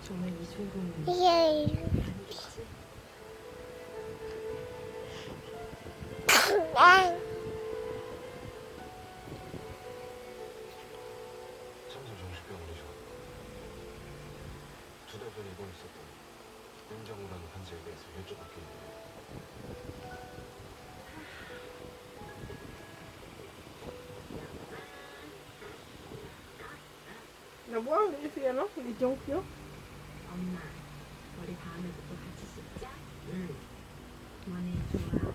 정말 이소금 예. 아니겠지? 삼성 정신병원이죠. 2달 전에 입원했었던 임장우라는 환자에 대해서 여쭤볼 게 있는데. 나뭐 이렇게 우리 정표? 엄마, 우리 다음에도 또 같이 씻자. 응. 그만해, 좋아.